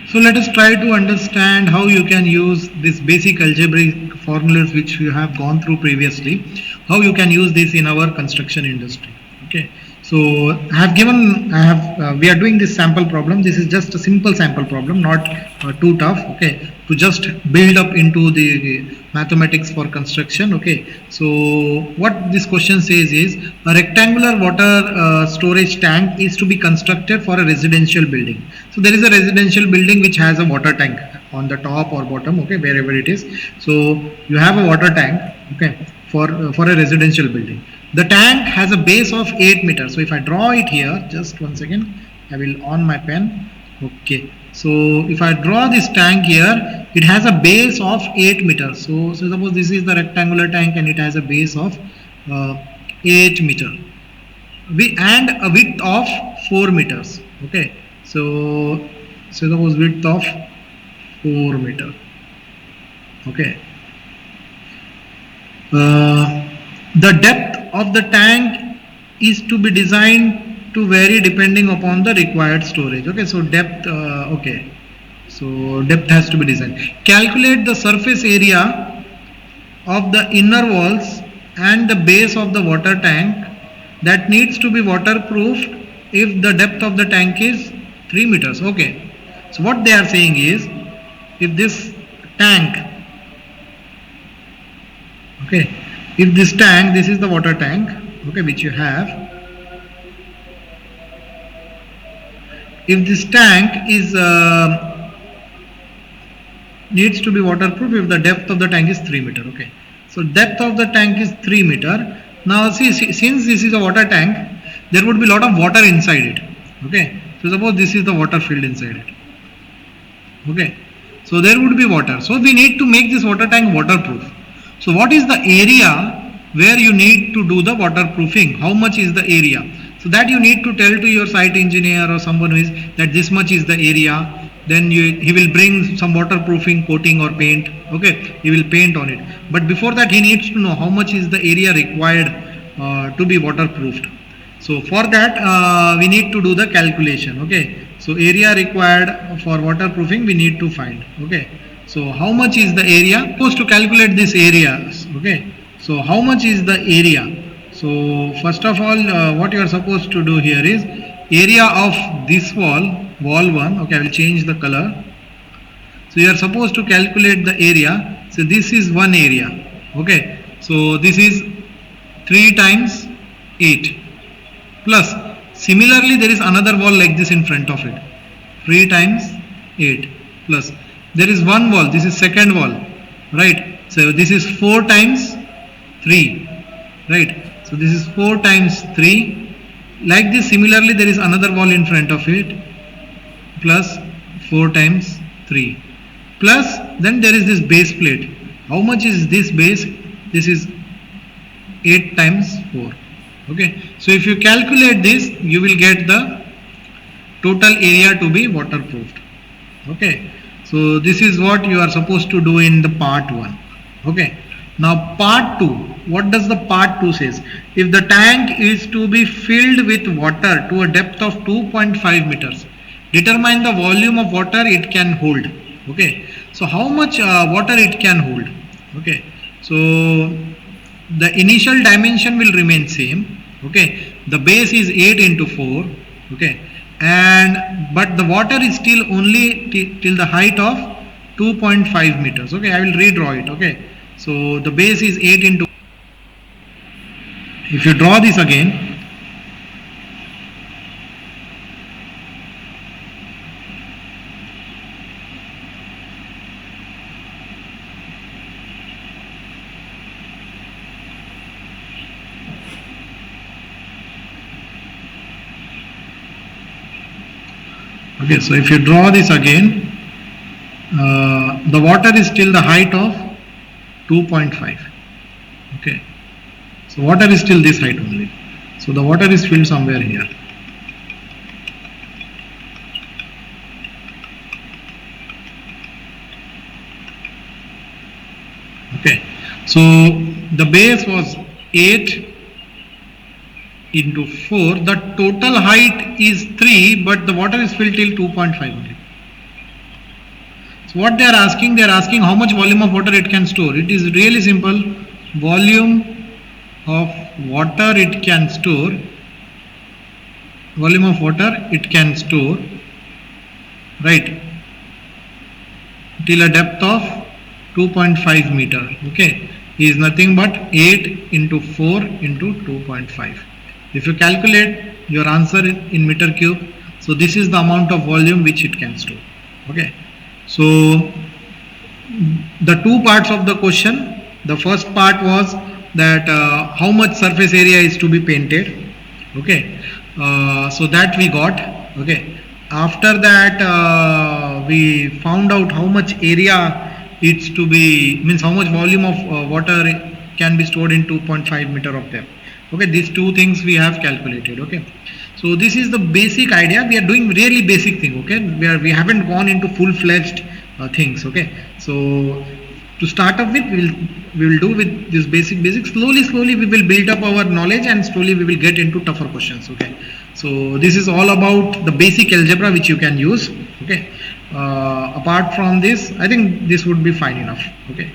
So let us try to understand how you can use this basic algebraic formulas which you have gone through previously, how you can use this in our construction industry. Okay. So we are doing this sample problem. This is just a simple sample problem, not too tough. Okay. To just build up into the mathematics for construction. Okay. So what this question says is a rectangular water storage tank is to be constructed for a residential building. So there is a residential building which has a water tank on the top or bottom, okay, wherever it is. So you have a water tank, okay, for a residential building. The tank has a base of 8 meters. So if I draw it here, just one second, I will on my pen. Okay. So if I draw this tank here, it has a base of 8 meters. So suppose this is the rectangular tank and it has a base of 8 meter. And a width of 4 meters. Okay. So suppose width of 4 meter. Okay. The depth of the tank is to be designed to vary depending upon the required storage. Okay, so depth, okay, so depth has to be designed. Calculate the surface area of the inner walls and the base of the water tank that needs to be waterproofed if the depth of the tank is 3 meters. Okay, so what they are saying is, if this tank, okay, if this tank, this is the water tank, okay, which you have, if this tank is needs to be waterproof if the depth of the tank is 3 meter. Okay, so depth of the tank is 3 meter. Now see, since this is a water tank, there would be a lot of water inside it. Okay, so suppose this is the water filled inside it. Okay, so there would be water, so we need to make this water tank waterproof. So what is the area where you need to do the waterproofing? How much is the area? So that you need to tell to your site engineer or someone who is that this much is the area. Then he will bring some waterproofing coating or paint. Okay, he will paint on it. But before that, he needs to know how much is the area required to be waterproofed. So for that, we need to do the calculation. Okay, so area required for waterproofing we need to find. Okay. So how much is the area? Supposed to calculate this area. Okay. So how much is the area? So first of all, what you are supposed to do here is area of this wall 1. Okay, I will change the color. So you are supposed to calculate the area. So this is one area. Okay. So this is 3 times 8 plus. Similarly, there is another wall like this in front of it. 3 times 8 plus. There is one wall, this is second wall, right? So this is 4 times 3, right? So this is 4 times 3. Like this, similarly, there is another wall in front of it, plus 4 times 3. Plus, then there is this base plate. How much is this base? This is 8 times 4. Okay. So if you calculate this, you will get the total area to be waterproofed. Okay. So this is what you are supposed to do in the part 1. Okay. Now part 2. What does the part 2 says? If the tank is to be filled with water to a depth of 2.5 meters, determine the volume of water it can hold. Okay. So how much water it can hold? Okay. So the initial dimension will remain same. Okay. The base is 8 into 4. Okay. But the water is still only till the height of 2.5 meters. Okay, I will redraw it. Okay, so the base is 8 into. If you draw this again, okay, so if you draw this again, the water is still the height of 2.5. Okay, so water is still this height only. So the water is filled somewhere here. Okay, so the base was 8 into 4. The total height is 3, but the water is filled till 2.5 only. So what they are asking how much volume of water it can store. It is really simple. Volume of water it can store. Volume of water it can store, right, till a depth of 2.5 meter. Okay, is nothing but 8 into 4 into 2.5. If you calculate your answer in meter cube, so this is the amount of volume which it can store. Okay, so the two parts of the question, the first part was that how much surface area is to be painted. Okay, so that we got. Okay, after that we found out how much area it's to be, means how much volume of water can be stored in 2.5 meter of depth. Okay, these two things we have calculated. Okay, so this is the basic idea. We are doing really basic thing. Okay, we haven't gone into full-fledged things. Okay, so to start off with, we will do with this basic. Slowly we will build up our knowledge, and slowly we will get into tougher questions. Okay, so this is all about the basic algebra which you can use. Okay, apart from this, I think this would be fine enough. Okay,